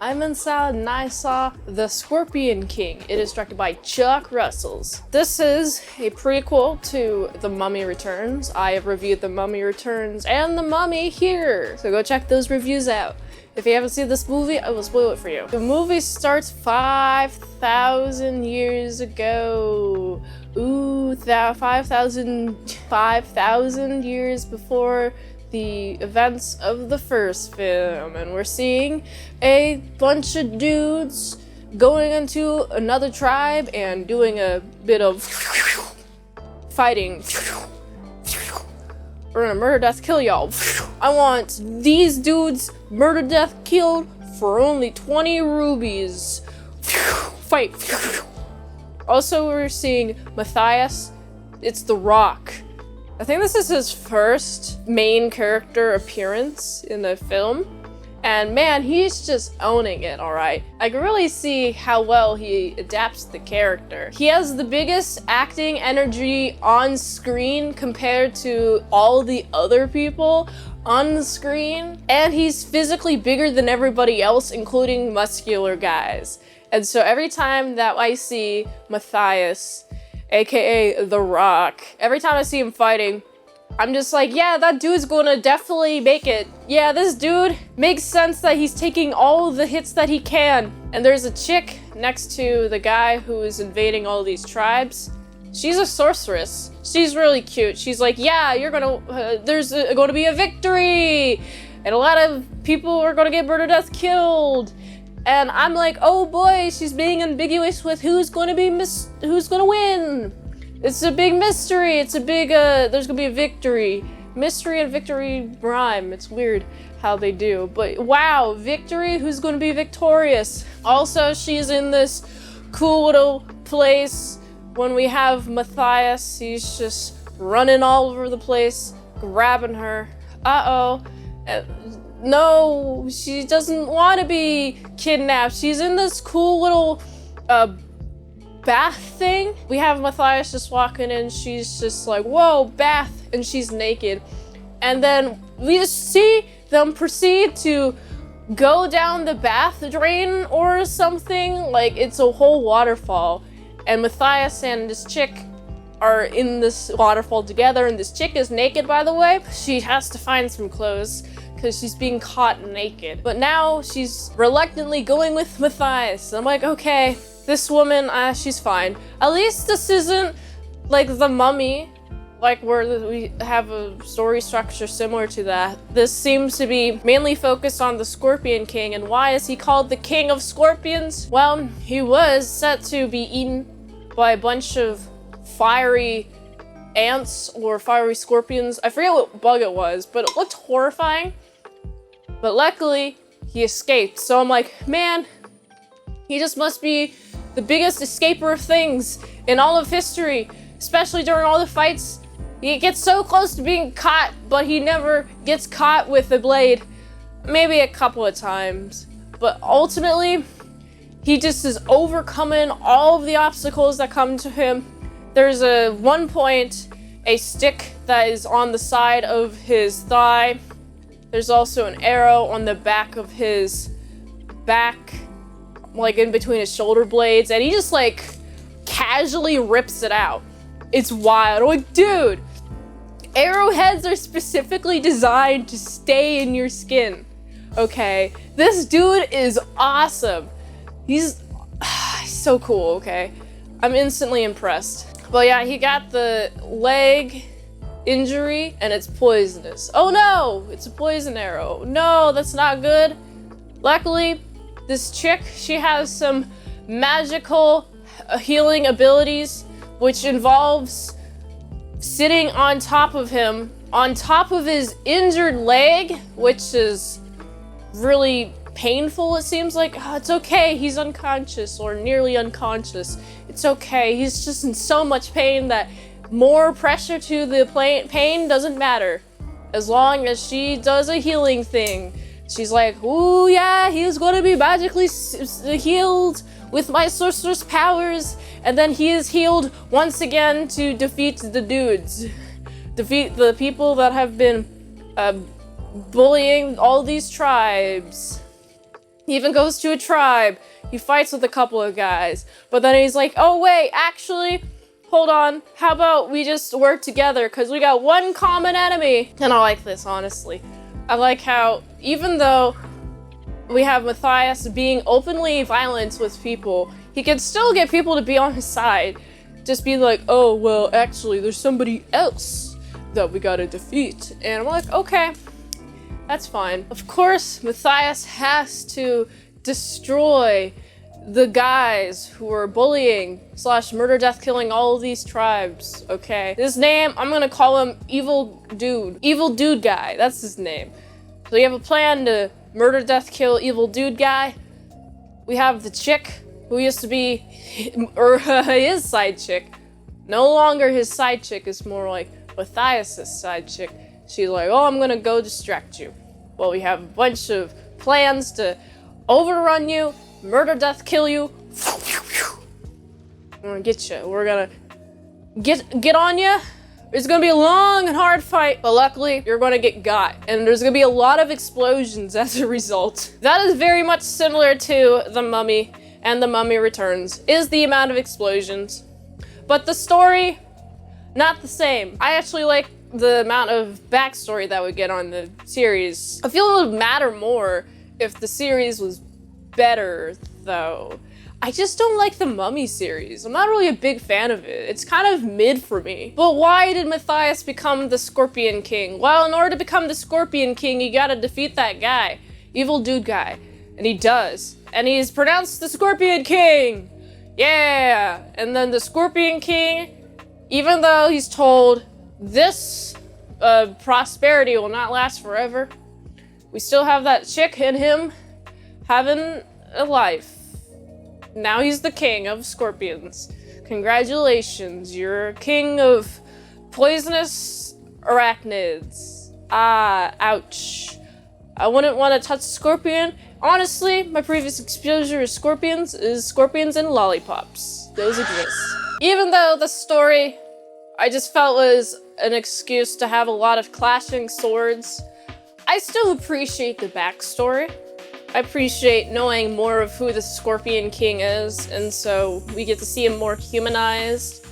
I'm in Salad and I saw The Scorpion King. It is directed by Chuck Russell. This is a prequel to The Mummy Returns. I have reviewed The Mummy Returns and The Mummy here, so go check those reviews out. If you haven't seen this movie, I will spoil it for you. The movie starts 5,000 years ago. Ooh, 5,000 years before the events of the first film, and we're seeing a bunch of dudes going into another tribe and doing a bit of fighting. We're gonna murder, death, kill y'all. I want these dudes murder, death, killed for only 20 rubies. Fight. Also, we're seeing Matthias. It's The Rock. I think this is his first main character appearance in the film. And man, he's just owning it, alright. I can really see how well he adapts the character. He has the biggest acting energy on screen compared to all the other people on the screen. And he's physically bigger than everybody else, including muscular guys. And so every time that I see Matthias, aka The Rock, every time I see him fighting, I'm just like, yeah, that dude's gonna definitely make it. Yeah, this dude makes sense that he's taking all the hits that he can. And there's a chick next to the guy who is invading all these tribes. She's a sorceress. She's really cute. She's like, yeah, you're gonna, there's gonna be a victory. And a lot of people are gonna get murdered, death, killed. And I'm like, oh boy, she's being ambiguous with who's gonna win. It's a big mystery. It's a big, there's gonna be a victory. Mystery and victory rhyme. It's weird how they do, but wow, victory, who's gonna be victorious? Also, she's in this cool little place when we have Matthias. He's just running all over the place, grabbing her. Uh-oh. No, she doesn't want to be kidnapped. She's in this cool little bath thing. We have Matthias just walking in. She's just like, whoa, bath, and she's naked. And then we just see them proceed to go down the bath drain or something. Like, it's a whole waterfall. And Matthias and this chick are in this waterfall together, and this chick is naked, by the way. She has to find some clothes because she's being caught naked. But now she's reluctantly going with Matthias. I'm like, okay, this woman, she's fine. At least this isn't like The Mummy, like where we have a story structure similar to that. This seems to be mainly focused on the Scorpion King, and why is he called the King of Scorpions? Well, he was set to be eaten by a bunch of fiery ants or fiery scorpions. I forget what bug it was, but it looked horrifying. But luckily, he escaped. So I'm like, man, he just must be the biggest escaper of things in all of history, especially during all the fights. He gets so close to being caught, but he never gets caught with a blade. Maybe a couple of times. But ultimately, he just is overcoming all of the obstacles that come to him. There's one point, a stick that is on the side of his thigh. There's also an arrow on the back of his back, like in between his shoulder blades, and he just like casually rips it out. It's wild. I'm like, dude, arrowheads are specifically designed to stay in your skin. Okay, this dude is awesome. He's so cool, okay? I'm instantly impressed. But yeah, he got the leg injury and it's poisonous. Oh no, it's a poison arrow. No, that's not good. Luckily, this chick, she has some magical healing abilities, which involves sitting on top of him, on top of his injured leg, which is really painful, it seems like. Oh, it's okay, he's unconscious or nearly unconscious. It's okay, he's just in so much pain that more pressure to the pain doesn't matter. As long as she does a healing thing. She's like, ooh yeah, he's gonna be magically healed with my sorceress powers. And then he is healed once again to defeat the dudes. Defeat the people that have been bullying all these tribes. He even goes to a tribe. He fights with a couple of guys. But then he's like, oh wait, actually, hold on. How about we just work together because we got one common enemy. And I like this, honestly. I like how even though we have Matthias being openly violent with people, he can still get people to be on his side. Just be like, oh, well, actually, there's somebody else that we gotta defeat. And I'm like, okay, that's fine. Of course, Matthias has to destroy the guys who are bullying / murder, death, killing all of these tribes, okay? His name, I'm gonna call him Evil Dude. Evil Dude Guy, that's his name. So we have a plan to murder, death, kill Evil Dude Guy. We have the chick who used to be his side chick. No longer his side chick, it's more like Matthias's side chick. She's like, oh, I'm gonna go distract you. Well, we have a bunch of plans to overrun you, murder, death, kill you. We're gonna get you. We're gonna get on you. It's gonna be a long and hard fight, but luckily you're gonna get got. And there's gonna be a lot of explosions as a result. That is very much similar to The Mummy and The Mummy Returns, is the amount of explosions. But the story, not the same. I actually like the amount of backstory that we get on the series. I feel it would matter more if the series was better, though. I just don't like the Mummy series. I'm not really a big fan of it. It's kind of mid for me. But why did Matthias become the Scorpion King? Well, in order to become the Scorpion King, you gotta defeat that guy. Evil Dude Guy. And he does. And he's pronounced the Scorpion King! Yeah! And then the Scorpion King, even though he's told this prosperity will not last forever, we still have that chick in him having a life. Now he's the king of scorpions. Congratulations, you're king of poisonous arachnids. Ah, ouch. I wouldn't want to touch a scorpion. Honestly, my previous exposure to scorpions is scorpions and lollipops. Those exist. Even though the story, I just felt was an excuse to have a lot of clashing swords, I still appreciate the backstory. I appreciate knowing more of who the Scorpion King is, and so we get to see him more humanized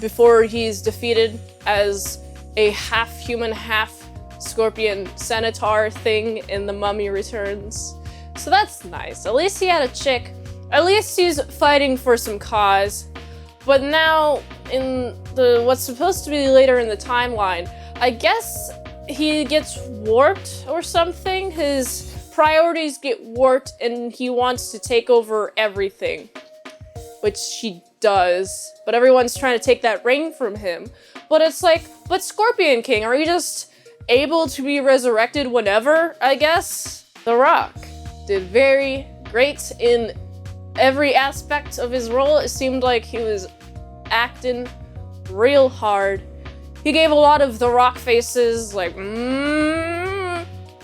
before he's defeated as a half-human, half-scorpion centaur thing in The Mummy Returns. So that's nice. At least he had a chick. At least he's fighting for some cause. But now, in what's supposed to be later in the timeline, I guess he gets warped or something. His priorities get warped and he wants to take over everything, which he does, but everyone's trying to take that ring from him. But it's like, but Scorpion King, are you just able to be resurrected whenever, I guess? The Rock did very great in every aspect of his role. It seemed like he was acting real hard. He gave a lot of The Rock faces, like,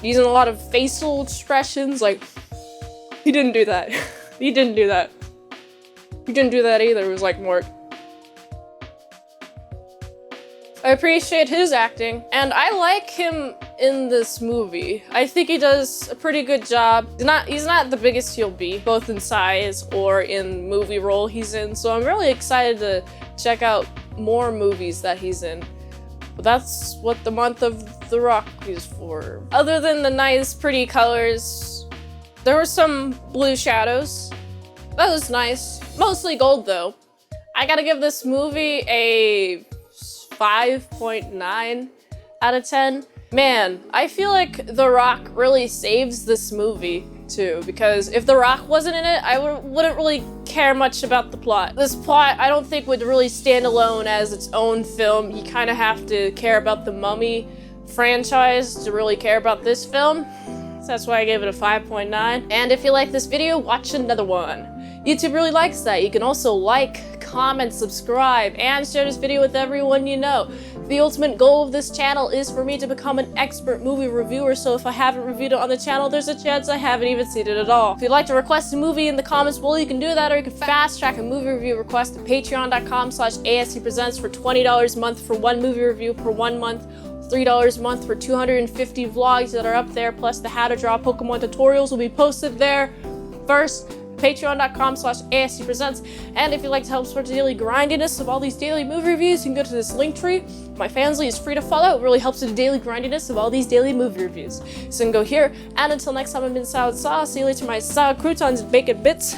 using a lot of facial expressions, like, he didn't do that. He didn't do that. He didn't do that either. It was like more. I appreciate his acting, and I like him in this movie. I think he does a pretty good job. He's not the biggest he'll be, both in size or in movie role he's in, so I'm really excited to check out more movies that he's in. But that's what the month of The Rock is for. Other than the nice, pretty colors, there were some blue shadows. That was nice. Mostly gold, though. I gotta give this movie a 5.9 out of 10. Man, I feel like The Rock really saves this movie, too, because if The Rock wasn't in it, I wouldn't really care much about the plot. This plot, I don't think would really stand alone as its own film. You kind of have to care about the Mummy franchise to really care about this film. So that's why I gave it a 5.9. And if you like this video, watch another one. YouTube really likes that. You can also like, comment, subscribe, and share this video with everyone you know. The ultimate goal of this channel is for me to become an expert movie reviewer, so if I haven't reviewed it on the channel, there's a chance I haven't even seen it at all. If you'd like to request a movie in the comments below, you can do that, or you can fast track a movie review request at patreon.com/ASCpresents for $20 a month for one movie review per 1 month. $3 a month for 250 vlogs that are up there, plus the how to draw Pokemon tutorials will be posted there first. Patreon.com/ASCpresents. And if you'd like to help support the daily grindiness of all these daily movie reviews, you can go to this link tree. My Fansly is free to follow. It really helps with the daily grindiness of all these daily movie reviews. So you can go here. And until next time, I'm Mint Salad Sauce. See you later, my salad croutons and bacon bits.